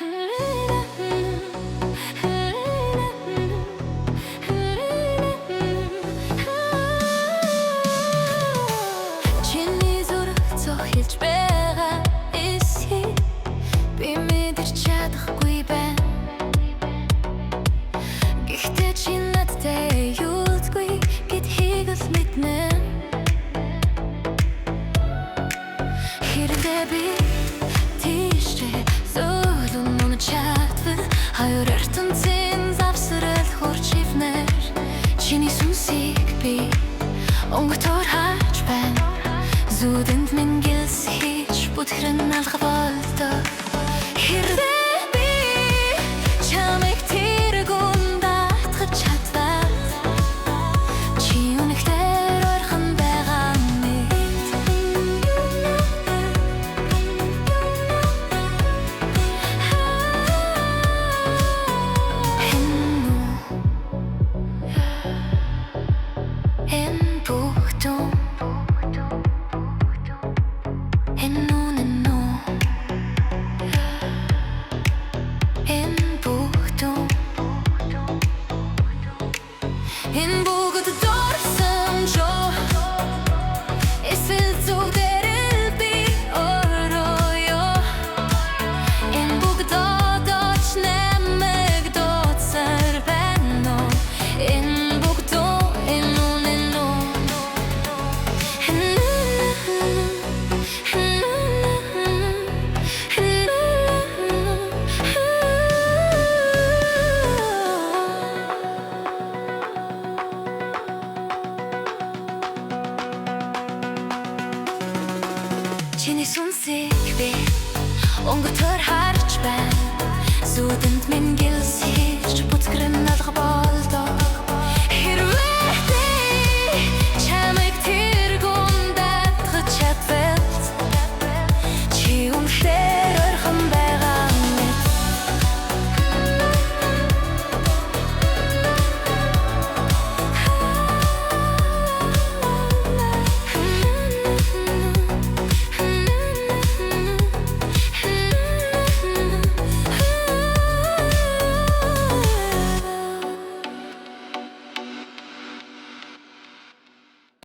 Чиний зүрх цохилж байгаа эсхийг би мэдэрч чадахгүй байна. Гэхдээ чи надтай юуцгүй гэдгийг л мэднэ. Хэрвээ би тийшээ зөөлөн унаж чадвал хоёр ертөнцийн завсрал хурж ивнэр. Чиний сүнсийг би өнгөтөр хааж байна. Зүудэнд минь гэлс хийж бүтгэрэн алга болдог. Хэрвээ